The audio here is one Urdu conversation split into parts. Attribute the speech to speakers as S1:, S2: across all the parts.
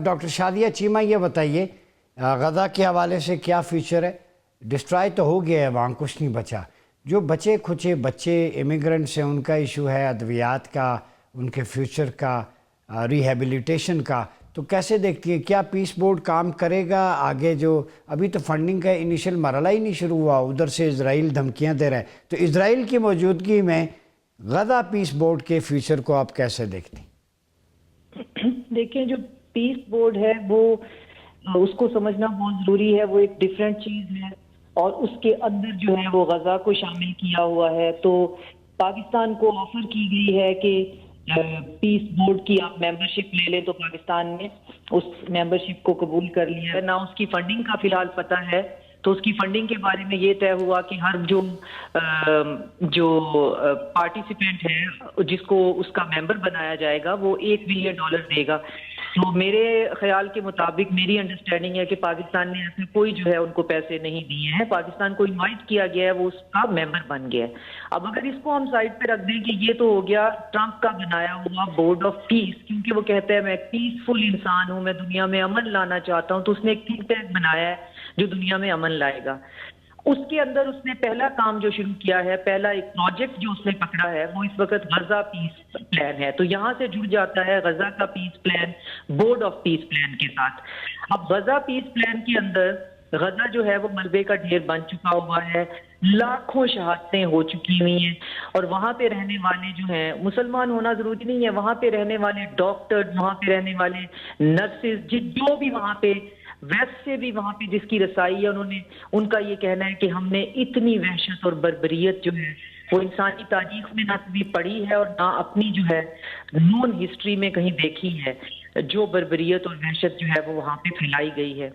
S1: ڈاکٹر شادیہ چیمہ یہ بتائیے غزہ کے حوالے سے کیا فیوچر ہے؟ ڈسٹرائی تو ہو گیا ہے وہاں، کچھ نہیں بچا. جو بچے کھچے بچے امیگرنٹس ہیں ان کا ایشو ہے، ادویات کا، ان کے فیوچر کا، ریہیبلیٹیشن کا. تو کیسے دیکھتی ہے کیا پیس بورڈ کام کرے گا آگے؟ جو ابھی تو فنڈنگ کا انیشل مرحلہ ہی نہیں شروع ہوا، ادھر سے اسرائیل دھمکیاں دے رہا ہے. تو اسرائیل کی موجودگی میں غزہ پیس بورڈ کے فیوچر کو آپ کیسے دیکھتی؟
S2: دیکھیں، جو پیس بورڈ ہے وہ اس کو سمجھنا بہت ضروری ہے. وہ ایک ڈیفرنٹ چیز ہے اور اس کے اندر جو ہے وہ غزہ کو شامل کیا ہوا ہے. تو پاکستان کو آفر کی گئی ہے کہ پیس بورڈ کی آپ ممبرشپ لے لیں، تو پاکستان نے اس ممبرشپ کو قبول کر لیا ہے. نہ اس کی فنڈنگ کا فی الحال پتہ ہے، تو اس کی فنڈنگ کے بارے میں یہ طے ہوا کہ ہر جو پارٹیسپینٹ ہے جس کو اس کا ممبر بنایا جائے گا وہ $1 بلین دے گا. تو میرے خیال کے مطابق میری انڈرسٹینڈنگ ہے کہ پاکستان نے ایسے کوئی جو ہے ان کو پیسے نہیں دیے ہیں. پاکستان کو انوائٹ کیا گیا ہے، وہ اس کا ممبر بن گیا ہے. اب اگر اس کو ہم سائڈ پہ رکھ دیں کہ یہ تو ہو گیا ٹرمپ کا بنایا ہوا بورڈ آف پیس، کیونکہ وہ کہتا ہے میں ایک پیسفل انسان ہوں، میں دنیا میں امن لانا چاہتا ہوں، تو اس نے ایک تھنک ٹینک بنایا ہے جو دنیا میں امن لائے گا. اس کے اندر اس نے پہلا کام جو شروع کیا ہے، پہلا ایک پروجیکٹ جو اس نے پکڑا ہے، وہ اس وقت غزہ پیس پلان ہے. تو یہاں سے جڑ جاتا ہے غزہ کا پیس plan board of peace plan کے ساتھ. اب غزہ پیس پلان کے اندر غزہ جو ہے وہ ملبے کا ڈھیر بن چکا ہوا ہے، لاکھوں شہادتیں ہو چکی ہوئی ہیں، اور وہاں پہ رہنے والے جو ہیں، مسلمان ہونا ضروری نہیں ہے، وہاں پہ رہنے والے ڈاکٹر، وہاں پہ رہنے والے نرسز، جو بھی وہاں پہ ویسٹ سے بھی وہاں پہ جس کی رسائی ہے، ان کا یہ کہنا ہے کہ ہم نے اتنی وحشت اور بربریت جو ہے وہ انسانی تاریخ میں نہ کبھی پڑھی ہے اور نہ اپنی جو ہے نون ہسٹری میں کہیں دیکھی ہے. جو بربریت اور وحشت جو ہے وہ وہاں پہ پھیلائی گئی ہے.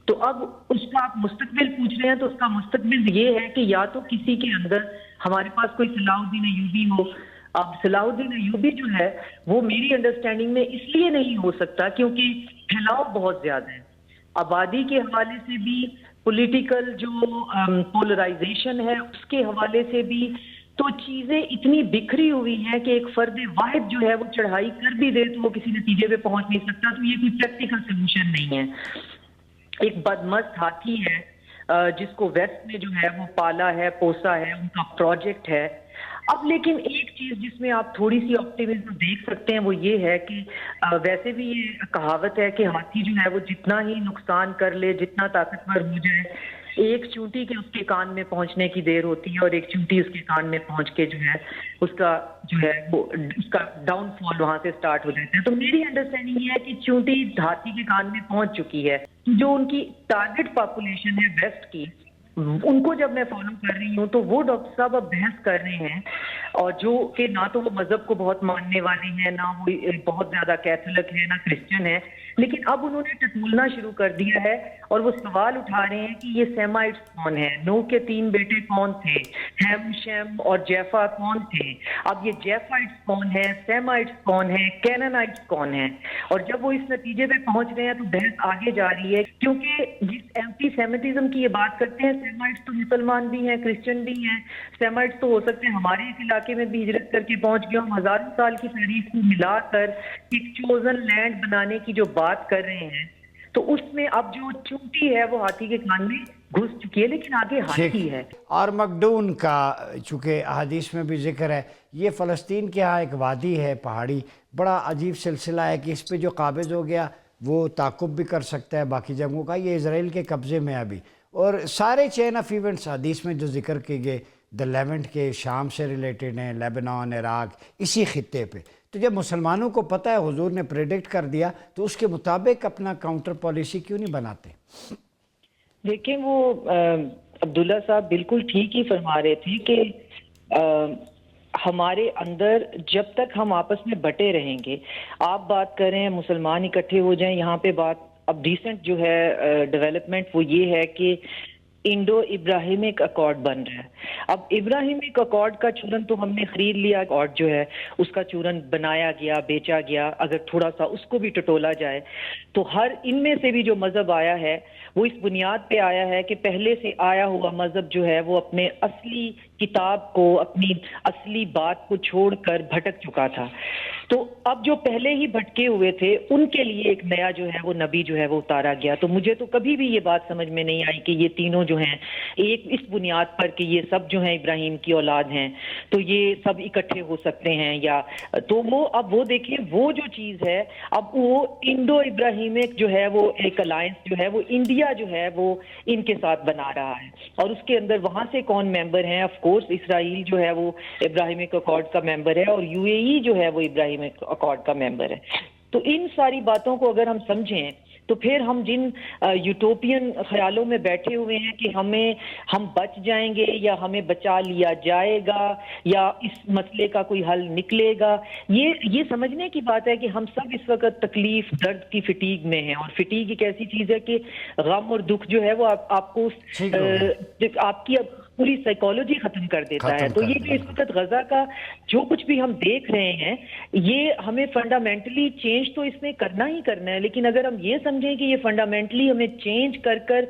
S2: تو اب اس کا آپ مستقبل پوچھ رہے ہیں، تو اس کا مستقبل یہ ہے کہ یا تو کسی کے اندر ہمارے پاس کوئی صلاح الدین ایوبی ہو. اب صلاح الدین ایوبی جو ہے وہ میری انڈرسٹینڈنگ میں اس لیے نہیں ہو سکتا کیونکہ پھیلاؤ بہت زیادہ ہے، آبادی کے حوالے سے بھی، پولیٹیکل جو پولرائزیشن ہے اس کے حوالے سے بھی. تو چیزیں اتنی بکھری ہوئی ہیں کہ ایک فرد واحد جو ہے وہ چڑھائی کر بھی دے تو وہ کسی نتیجے پہ پہنچ نہیں سکتا. تو یہ کوئی پریکٹیکل سولوشن نہیں ہے. ایک بدمست ہاتھی ہے جس کو ویسٹ نے جو ہے وہ پالا ہے، پوسا ہے، ان کا پروجیکٹ ہے. اب لیکن ایک چیز جس میں آپ تھوڑی سی آپٹیمزم دیکھ سکتے ہیں وہ یہ ہے کہ ویسے بھی یہ کہاوت ہے کہ ہاتھی جو ہے وہ جتنا ہی نقصان کر لے، جتنا طاقتور ہو جائے، ایک چونٹی کے اس کے کان میں پہنچنے کی دیر ہوتی ہے اور ایک چونٹی اس کے کان میں پہنچ کے جو ہے اس کا جو ہے وہ اس کا ڈاؤن فال وہاں سے سٹارٹ ہو جاتا ہے. تو میری انڈرسٹینڈنگ یہ ہے کہ چونٹی ہاتھی کے کان میں پہنچ چکی ہے. جو ان کی ٹارگٹ پاپولیشن ہے ویسٹ کی، ان کو جب میں فالو کر رہی ہوں تو وہ ڈاکٹر صاحب اب بحث کر رہے ہیں، اور جو کہ نہ تو وہ مذہب کو بہت ماننے والے ہیں، نہ وہ بہت زیادہ کیتھولک ہے، نہ کرسچن ہے، لیکن اب انہوں نے ٹٹولنا شروع کر دیا ہے اور وہ سوال اٹھا رہے ہیں کہ یہ سیمائٹس کون ہیں، نوح کے 3 بیٹے کون تھے، ہیم، شیم اور جیفا کون تھے. اب یہ جیفائٹس کون ہیں، سیمائٹس کون ہیں، کینانائٹس کون ہیں. اور جب وہ اس نتیجے پہ پہنچ رہے ہیں تو بحث آگے جا رہی ہے، کیونکہ جس اینٹی سیمیٹزم کی یہ بات کرتے ہیں، سیمائٹس تو مسلمان بھی ہیں، کرسچن بھی ہیں. سیمائٹس تو ہو سکتے ہیں ہمارے اس علاقے میں بھی ہجرت کر کے پہنچ گئے، ہم ہزاروں سال کی تاریخ کو ملا کر ایک چوزن لینڈ بنانے کی جو بات کر رہے ہیں. تو اس میں اب جو چونٹی ہے وہ ہاتھی کے کان میں گھس چکی ہے، لیکن آگے ہاتھی ہے.
S1: اور مقدون کا چونکہ احادیث میں بھی ذکر ہے، یہ فلسطین کے ہاں ایک وادی ہے پہاڑی، بڑا عجیب سلسلہ ہے کہ اس پہ جو قابض ہو گیا وہ تعاقب بھی کر سکتا ہے باقی جگہوں کا. یہ اسرائیل کے قبضے میں ابھی، اور سارے چین آف ایونٹس حدیث میں جو ذکر کیے گئے دا لیونٹ کے شام سے ریلیٹڈ ہیں، لیبنان، عراق، اسی خطے پہ. تو جب مسلمانوں کو پتہ ہے، حضور نے پریڈکٹ کر دیا، تو اس کے مطابق اپنا کاؤنٹر پالیسی کیوں نہیں بناتے؟
S2: دیکھیں، وہ عبداللہ صاحب بالکل ٹھیک ہی فرما رہے تھے کہ ہمارے اندر جب تک ہم آپس میں بٹے رہیں گے، آپ بات کر رہے ہیں مسلمان اکٹھے ہو جائیں، یہاں پہ بات اب ریسنٹ جو ہے ڈیولپمنٹ وہ یہ ہے کہ انڈو ابراہیمک اکارڈ بن رہا ہے. اب ابراہیمک اکارڈ کا چورن تو ہم نے خرید لیا، اور جو ہے اس کا چورن بنایا گیا، بیچا گیا. اگر تھوڑا سا اس کو بھی ٹٹولا جائے تو ہر ان میں سے بھی جو مذہب آیا ہے وہ اس بنیاد پہ آیا ہے کہ پہلے سے آیا ہوا مذہب جو ہے وہ اپنے اصلی کتاب کو، اپنی اصلی بات کو چھوڑ کر بھٹک چکا تھا. تو اب جو پہلے ہی بھٹکے ہوئے تھے ان کے لیے ایک نیا جو ہے وہ نبی جو ہے وہ اتارا گیا. تو مجھے تو کبھی بھی یہ بات سمجھ میں نہیں آئی کہ یہ تینوں جو ہیں ایک اس بنیاد پر کہ یہ سب جو ہیں ابراہیم کی اولاد ہیں تو یہ سب اکٹھے ہو سکتے ہیں. یا تو وہ اب وہ دیکھیں وہ جو چیز ہے اب وہ انڈو ابراہیمک جو ہے وہ ایک الائنس جو ہے وہ انڈیا جو ہے وہ ان کے ساتھ بنا رہا ہے. اور اس کے اندر وہاں سے کون ممبر ہیں؟ آف کورس اسرائیل جو ہے وہ ابراہیمک اکارڈ کا ممبر ہے اور یو اے ای جو ہے وہ ابراہیمک اکارڈ کا ممبر ہے. تو ان ساری باتوں کو اگر ہم سمجھیں تو پھر ہم جن یوٹوپین خیالوں میں بیٹھے ہوئے ہیں کہ ہم بچ جائیں گے یا ہمیں بچا لیا جائے گا یا اس مسئلے کا کوئی حل نکلے گا، یہ سمجھنے کی بات ہے کہ ہم سب اس وقت تکلیف درد کی فٹیگ میں ہیں. اور فٹیگ ایک ایسی چیز ہے کہ غم اور دکھ جو ہے وہ آپ کو آپ کی پوری سائیکالوجی ختم کر دیتا ہے. تو یہ جو اس وقت غزہ کا جو کچھ بھی ہم دیکھ رہے ہیں یہ ہمیں فنڈامنٹلی چینج تو اس میں کرنا ہی کرنا ہے. لیکن اگر ہم یہ سمجھیں کہ یہ فنڈامنٹلی ہمیں چینج کر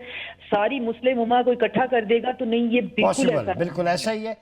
S2: ساری مسلم امہ کو اکٹھا کر دے گا تو نہیں، یہ بالکل ایسا
S1: بالکل ایسا ہی ہے.